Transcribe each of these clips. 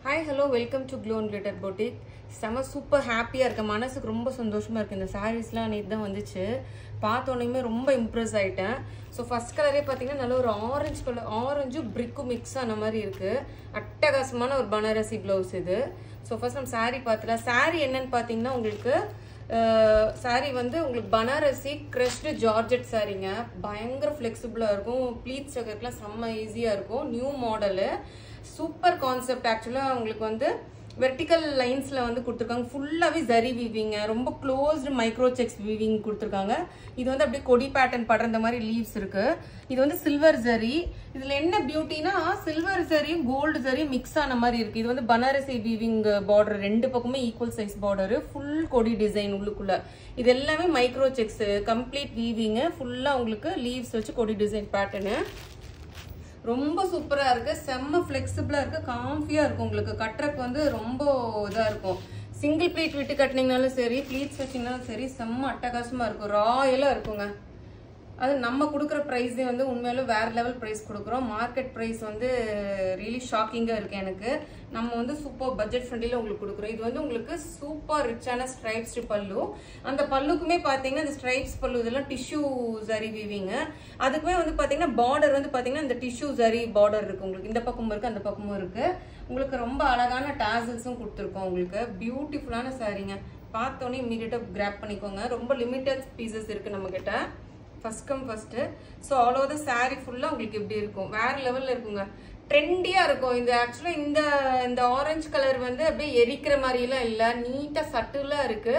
Hi, hello, welcome to Glow and Glitter Boutique. Summer super happy இருக்க மனசுக்கு ரொம்ப சந்தோஷமா இருக்கு. இந்த sareesலாம் நேத்து தான் வந்துச்சு. பார்த்தோனேமே ரொம்ப இம்ப்ரஸ் ஆயிட்டேன். சோ ஃபர்ஸ்ட் கலரே பாத்தீங்கன்னா நல்ல ஒரு ஆரஞ்சு கலர், ஆரஞ்சு பிரிக்கு மிக்ஸ் ஆன மாதிரி இருக்கு. அட்டகாசமான ஒரு பனாரசி ப்ளவுஸ் இது. சோ ஃபர்ஸ்ட் நம்ம saree பார்த்தலாம். saree என்னன்னு பாத்தீங்கன்னா உங்களுக்கு saree வந்து உங்களுக்கு பனாரசி crushed georgette சாரீங்க. பயங்கர ஃப்ளெக்சிபிளா இருக்கும். ப்ளீட்ஸ் வைக்கிறதுலாம் செம்ம ஈஸியா இருக்கும். New model. Super concept. ஆக்சுவலா உங்களுக்கு வந்து வெர்டிக்கல் லைன்ஸ்ல வந்து கொடுத்துருக்காங்க. ஃபுல்லாவே ஜரி வீவிங், ரொம்ப க்ளோஸ்டு மைக்ரோ செக்ஸ் வீவிங் கொடுத்துருக்காங்க. இது வந்து அப்படியே கொடி பேட்டர்ன் படுற மாதிரி லீவ்ஸ் இருக்கு. இது வந்து சில்வர் ஜரி. இதுல என்ன பியூட்டினா சில்வர் ஜரியும் கோல்டு ஜரியும் மிக்ஸ் ஆன மாதிரி இருக்கு. இது வந்து பனாரசி வீவிங் பார்டர், ரெண்டு பக்கமே ஈக்குவல் சைஸ் பார்டர், ஃபுல் கொடி டிசைன் உள்ளுக்குள்ள. இது எல்லாமே மைக்ரோ செக்ஸ், கம்ப்ளீட் வீவிங், ஃபுல்லா உங்களுக்கு லீவ்ஸ் வச்சு கொடி டிசைன் பேட்டர்னு. ரொம்ப சூப்பரா இருக்கு. செம்ம ஃபிளெக்சிபிளா இருக்கு. காம்ஃபியா இருக்கும். உங்களுக்கு கட்டுறதுக்கு வந்து ரொம்ப இதா இருக்கும். சிங்கிள் ப்ளீட் விட்டு கட்டினீங்கனாலும் சரி, ப்ளீட்ஸ் வச்சீங்கனாலும் சரி, செம்ம அட்டகாசமா இருக்கும். ராயலா இருக்குங்க. அது நம்ம கொடுக்குற ப்ரைஸே வந்து உண்மையிலும் வேற லெவல் ப்ரைஸ் கொடுக்குறோம். மார்க்கெட் ப்ரைஸ் வந்து ரியலி ஷாக்கிங்கா இருக்கு எனக்கு. நம்ம வந்து சூப்பர் பட்ஜெட் ஃப்ரெண்ட்லில உங்களுக்கு கொடுக்குறோம். இது வந்து உங்களுக்கு சூப்பர் ரிச்சான ஸ்ட்ரைப்ஸ் பல்லு. அந்த பல்லுக்குமே பாத்தீங்கன்னா இந்த ஸ்ட்ரைப்ஸ் பல்லு இதெல்லாம் டிஷ்யூ ஜரி வீவிங்க. அதுக்குமே வந்து பாத்தீங்கன்னா பார்டர் வந்து பாத்தீங்கன்னா இந்த டிஷ்யூ ஜரி பார்டர் இருக்கு. உங்களுக்கு இந்த பக்கமும் இருக்கு, அந்த பக்கமும் இருக்கு. உங்களுக்கு ரொம்ப அழகான டாசல்ஸும் கொடுத்துருக்கோம். உங்களுக்கு பியூட்டிஃபுல்லான சாரீங்க. பார்த்தோன்னே இமீடியட்டா கிராப் பண்ணிக்கோங்க. ரொம்ப லிமிட்டட் பீசஸ் இருக்கு நம்ம கிட்ட. First come first. So all over the sari ஃபுல்லா உங்களுக்கு எப்படி இருக்கும், வேற லெவல்ல இருக்குங்க. ட்ரெண்டியா இருக்கும். இந்த ஆக்சுவலா இந்த ஆரஞ்சு கலர் வந்து அப்படியே எரிக்கிற மாதிரி எல்லாம் இல்ல, நீட்டா சட்டிலா இருக்கு.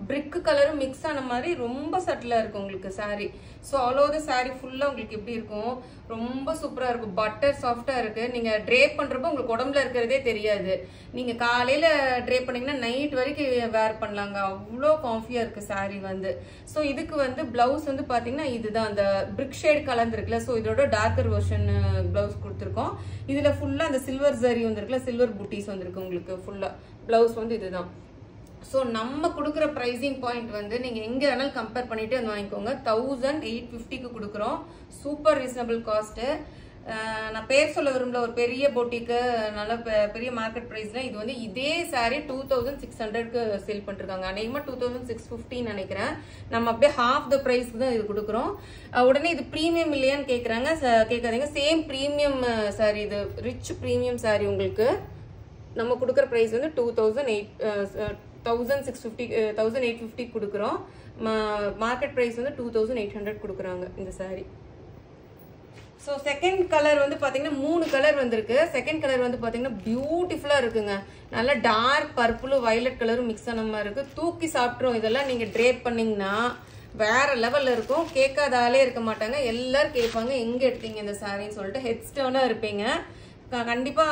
பிரிக் கலரும் மிக்ஸ் ஆன மாதிரி ரொம்ப சட்டிலா இருக்கு உங்களுக்கு sorry. So all over the sari ஃபுல்லா உங்களுக்கு எப்படி இருக்கும், ரொம்ப சூப்பரா இருக்கும். பட்டர் சாஃப்டா இருக்கு. நீங்க ட்ரேப் பண்றப்போ உங்களுக்கு உடம்புல இருக்கிறதே தெரியாது. நீங்க காலையில ட்ரேப் பண்ணீங்கன்னா நைட் வரைக்கும் வேர் பண்ணலாங்க. அவ்வளோ காம்ஃபியா இருக்கு சாரீ வந்து. ஸோ இதுக்கு வந்து பிளவுஸ் வந்து பாத்தீங்கன்னா இதுதான் அந்த பிரிக் ஷேட் கலந்துருக்குல்ல. ஸோ இதோட டார்க்கர் வெர்ஷன் பிளவுஸ் கொடுத்துருக்கோம். இதுல ஃபுல்லா அந்த சில்வர் ஜரி வந்திருக்குல்ல, சில்வர் புட்டிஸ் வந்திருக்கு உங்களுக்கு. ஃபுல்லா பிளவுஸ் வந்து இதுதான். ஸோ நம்ம கொடுக்குற ப்ரைசிங் பாயிண்ட் வந்து நீங்க எங்க வேணாலும் கம்பேர் பண்ணிட்டு வந்து வாங்கிக்கோங்க. 1850க்கு கொடுக்குறோம். Super reasonable cost. நான் பேர் சொல்ல விரும்பல, ஒரு பெரிய போட்டிக்கு நல்ல பெரிய மார்க்கெட் பிரைஸ்ல இது வந்து இதே சாரி 2600க்கு சேல் பண்ணிருக்காங்க. அநேகமா 2650 நினைக்கிறேன். நம்ம அப்படியே ஹாஃப் த பிரைஸ்க்கு தான் இது கொடுக்குறோம். உடனே இது பிரீமியம் இல்லையான்னு கேட்காதீங்க. சேம் பிரீமியம் சாரி, இது ரிச் பிரீமியம் சாரி. உங்களுக்கு நம்ம கொடுக்குற பிரைஸ் வந்து 1850 கொடுக்குறோம். மார்க்கெட் பிரைஸ் வந்து 2800 கொடுக்குறாங்க இந்த சாரி. ஸோ செகண்ட் கலர் வந்து பாத்தீங்கன்னா 3 கலர் வந்திருக்கு. செகண்ட் கலர் வந்து பாத்தீங்கன்னா பியூட்டிஃபுல்லா இருக்குங்க. நல்ல டார்க் பர்பிளும் வயலட் கலரும் மிக்ஸ் ஆன மாதிரி இருக்கு. தூக்கி சாப்பிட்றோம். இதெல்லாம் நீங்க ட்ரேப் பண்ணீங்கன்னா வேற லெவல்ல இருக்கும். கேட்காத ஆளே இருக்க மாட்டாங்க. எல்லாரும் கேட்பாங்க எங்க எடுத்தீங்க இந்த சாரின்னு சொல்லிட்டு. ஹெட் ஸ்டோனா இருப்பீங்க. கண்டிப்பா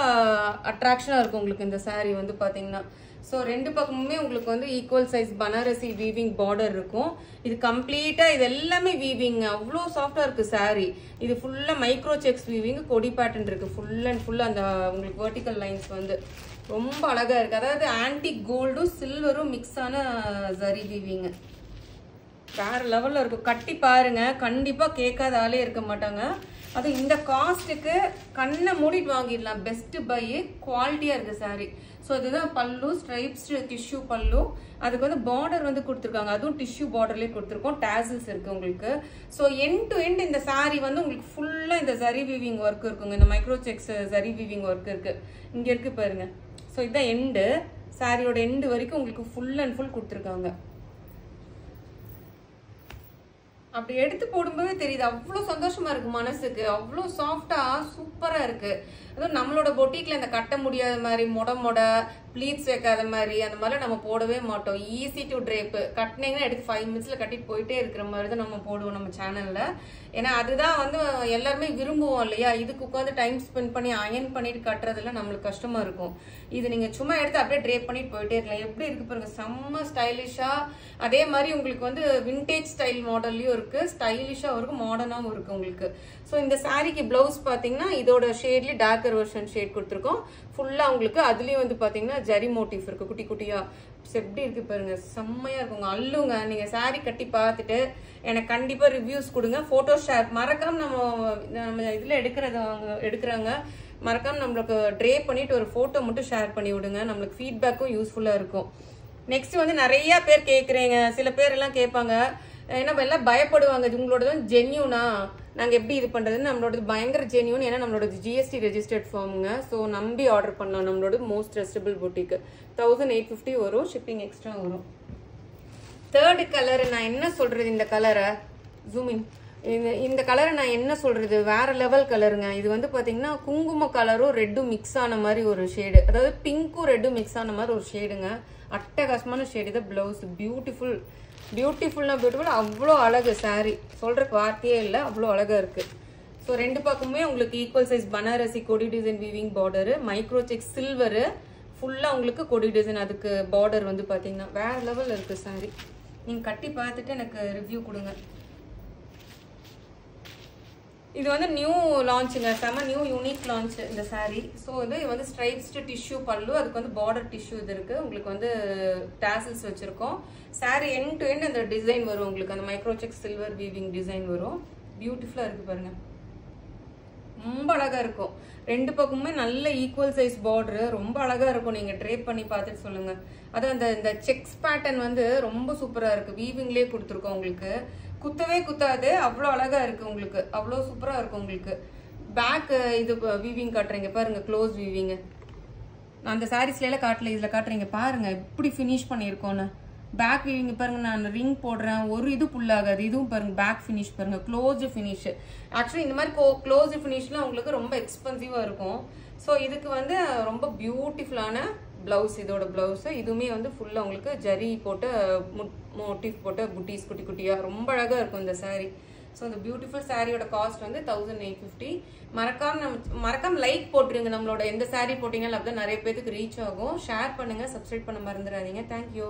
அட்ராக்ஷனா இருக்கும் உங்களுக்கு இந்த சாரி வந்து பாத்தீங்கன்னா. ஸோ ரெண்டு பக்கமுமே உங்களுக்கு வந்து equal size Banarasi weaving border இருக்கும். இது கம்ப்ளீட்டா இது எல்லாமே வீவிங். அவ்வளோ சாஃப்டா இருக்கு சாரி. இது ஃபுல்லா மைக்ரோ செக்ஸ் வீவிங், கொடி பேட்டர்ன் இருக்கு. ஃபுல் அண்ட் ஃபுல் அந்த உங்களுக்கு வெர்டிக்கல் லைன்ஸ் வந்து ரொம்ப அழகா இருக்கு. அதாவது ஆன்டிக் கோல்டும் சில்வரும் மிக்ஸ் ஆன ஜரி வீவிங். வேற லெவல்ல இருக்கும். கட்டி பாருங்க. கண்டிப்பா கேட்காத ஆளே இருக்க மாட்டாங்க. அது இந்த காஸ்ட்டுக்கு கண்ணை மூடிட்டு வாங்கிடலாம். Best buy. குவாலிட்டியா இருக்கு சாரி. ஸோ இதுதான் பல்லு, ஸ்ட்ரைப்ஸ் டிஷ்யூ பல்லு. அதுக்கு வந்து பார்டர் வந்து கொடுத்துருக்காங்க. அதுவும் டிஷ்யூ பார்டர்லேயே கொடுத்துருக்கோம். டேசல்ஸ் இருக்கு உங்களுக்கு. ஸோ எண்ட் டு எண்ட் இந்த சாரி வந்து உங்களுக்கு ஃபுல்லா இந்த ஜரி வீவிங் ஒர்க் இருக்குங்க. இந்த micro sex zari weaving work இருக்கு. இங்க இருக்கு பாருங்க. ஸோ இதுதான் எண்டு. சாரியோட எண்டு வரைக்கும் உங்களுக்கு ஃபுல் அண்ட் ஃபுல் கொடுத்துருக்காங்க. அப்படி எடுத்து போடும்போதே தெரியுது. அவ்வளோ சந்தோஷமா இருக்கு மனசுக்கு. அவ்வளோ சாஃப்டா சூப்பரா இருக்கு. அதுவும் நம்மளோட பொட்டிக்ல இந்த கட்ட முடியாத மாதிரி மொட ப்ளீட்ஸ் வைக்காத மாதிரி அந்த மாதிரிலாம் நம்ம போடவே மாட்டோம். Easy to drape. கட்டினீங்கன்னா எடுத்து 5 மினிட்ஸ்ல கட்டிட்டு போயிட்டே இருக்கிற மாதிரி தான் நம்ம போடுவோம் நம்ம சேனல்ல. ஏன்னா அதுதான் வந்து எல்லாருமே விரும்புவோம் இல்லையா. இதுக்கு உட்காந்து டைம் ஸ்பெண்ட் பண்ணி அயன் பண்ணிட்டு கட்டுறதுல நம்மளுக்கு கஷ்டமா இருக்கும். இது நீங்க சும்மா எடுத்து அப்படியே ட்ரேப் பண்ணிட்டு போயிட்டே இருக்கலாம். எப்படி இருக்கு பாருங்க, செம்ம ஸ்டைலிஷா. அதே மாதிரி உங்களுக்கு வந்து விண்டேஜ் ஸ்டைல் மாடல்லையும் இருக்கு, ஸ்டைலிஷா இருக்கு, மாடர்னாவும் இருக்கு உங்களுக்கு. ஸோ இந்த சாரிக்கு பிளவுஸ் பாத்தீங்கன்னா இதோட ஷேட்லயே டார்க்கர் வெர்ஷன் ஷேட் கொடுத்துருக்கோம். ஃபுல்லா உங்களுக்கு அதுலயும் வந்து பாத்தீங்கன்னா ஜரி மோட்டிவ் இருக்கு குட்டி குட்டியா. எப்படி இருக்கு பாருங்க, செம்மையா இருக்குங்க. அல்லுங்க. நீங்க சாரி கட்டி பார்த்துட்டு எனக்கு கண்டிப்பா ரிவ்யூஸ் கொடுங்க. போட்டோ ஷேர் மறக்காம நம்ம இதுல எடுக்கிறாங்க. மறக்காம நம்மளுக்கு ட்ரே பண்ணிட்டு ஒரு ஃபோட்டோ மட்டும் ஷேர் பண்ணி விடுங்க, நம்மளுக்கு ஃபீட்பேக்கும் யூஸ்ஃபுல்லாக இருக்கும். நெக்ஸ்ட் வந்து நிறைய பேர் கேட்குறீங்க, சில பேர் எல்லாம் கேட்பாங்க, ஏன்னா எல்லாம் பயப்படுவாங்க, உங்களோடது வந்து ஜென்யூனா, நாங்கள் எப்படி இது பண்ணுறதுன்னு. நம்மளோடது பயங்கர ஜென்யூன், ஏன்னா நம்மளோட GST ரெஜிஸ்டர்ட் ஃபார்முங்க. ஸோ நம்பி ஆர்டர் பண்ணலாம். நம்மளோட மோஸ்ட் ட்ரஸ்டபிள் பொட்டிக்கு 1850 வரும், ஷிப்பிங் எக்ஸ்ட்ரா வரும். தேர்டு கலர் நான் என்ன சொல்றது, இந்த கலரை ஜூமிங், இந்த கலரை நான் என்ன சொல்றது, வேற லெவல் கலருங்க. இது வந்து பாத்தீங்கன்னா குங்கும கலரும் ரெட்டும் மிக்ஸ் ஆன மாதிரி ஒரு ஷேடு, அதாவது பிங்க்கும் ரெட்டும் மிக்ஸ் ஆன மாதிரி ஒரு ஷேடுங்க. அட்டகாசமான ஷேடு. இது பிளவுஸ் பியூட்டிஃபுல், பியூட்டிஃபுல்னா பியூட்டிஃபுல், அவ்வளோ அழகு சாரி, சொல்றதுக்கு வார்த்தையே இல்லை, அவ்வளோ அழகா இருக்கு. ஸோ ரெண்டு பக்கமுமே உங்களுக்கு ஈக்குவல் சைஸ் பனாரசி கொடி design weaving border, micro check silver, ஃபுல்லாக உங்களுக்கு கொடி டிசைன். அதுக்கு பார்டர் வந்து பார்த்தீங்கன்னா வேற லெவல் இருக்கு சாரி. நீங்கள் கட்டி பார்த்துட்டு எனக்கு ரிவ்யூ கொடுங்க. இது வந்து நியூ லான்ச்சுங்க, செம நியூ யூனிக் லான்ச் இந்த சாரீ. ஸோ இது வந்து ஸ்ட்ரைப்ஸ்டு டிஷ்யூ பல்லு, அதுக்கு வந்து பார்டர் டிஷ்யூ இது இருக்கு. உங்களுக்கு வந்து டாசல்ஸ் வச்சிருக்கோம். சாரீ எண்ட் டு எண்ட் அந்த டிசைன் வரும் உங்களுக்கு, அந்த micro check silver weaving design வரும். பியூட்டிஃபுல்லா இருக்கு பாருங்க, ரொம்ப அழகா இருக்கும். ரெண்டு பக்கமுமே நல்ல ஈக்குவல் சைஸ் பார்டர், ரொம்ப அழகா இருக்கும். நீங்க ட்ரேப் பண்ணி பார்த்துட்டு சொல்லுங்க. அது அந்த செக்ஸ் பேட்டர்ன் வந்து ரொம்ப சூப்பரா இருக்கு, வீவிங்லேயே கொடுத்துருக்கோம் உங்களுக்கு. குத்தவே குத்தாது, அவ்வளோ அழகா இருக்கு உங்களுக்கு, அவ்வளோ சூப்பரா இருக்கும் உங்களுக்கு. பேக் இது வீவிங் காட்டுறீங்க பாருங்க, க்ளோஸ் வீவிங். நான் அந்த சாரீஸ்ல காட்டல, இதுல காட்டுறீங்க பாருங்க எப்படி ஃபினிஷ் பண்ணியிருக்கோன்னு. பேக் வீவிங் பாருங்க, நான் ரிங் போடுறேன், ஒரு இது புல் ஆகாது. இதுவும் பாருங்க பேக் ஃபினிஷ் பாருங்க, க்ளோஸ் ஃபினிஷ். ஆக்சுவலி இந்த மாதிரி க்ளோஸ் ஃபினிஷ்லாம் உங்களுக்கு ரொம்ப எக்ஸ்பென்சிவா இருக்கும். ஸோ இதுக்கு வந்து ரொம்ப பியூட்டிஃபுல்லான பிளவுஸ், இதோட பிளவுஸ். இதுவுமே வந்து ஃபுல்லா உங்களுக்கு ஜரி போட்டு மோட்டிவ் போட்டு புட்டீஸ் குட்டி குட்டியா ரொம்ப அழகா இருக்கும் இந்த சாரீ. ஸோ இந்த பியூட்டிஃபுல் சாரியோட காஸ்ட் வந்து 1850. மறக்காம லைக் போட்டுருங்க, நம்மளோட எந்த சாரீ போட்டீங்கன்னாலும் அப்படிதான் நிறைய பேருக்கு ரீச் ஆகும். ஷேர் பண்ணுங்க, சப்ஸ்கிரைப் பண்ண மறந்துடாதீங்க. தேங்க்யூ.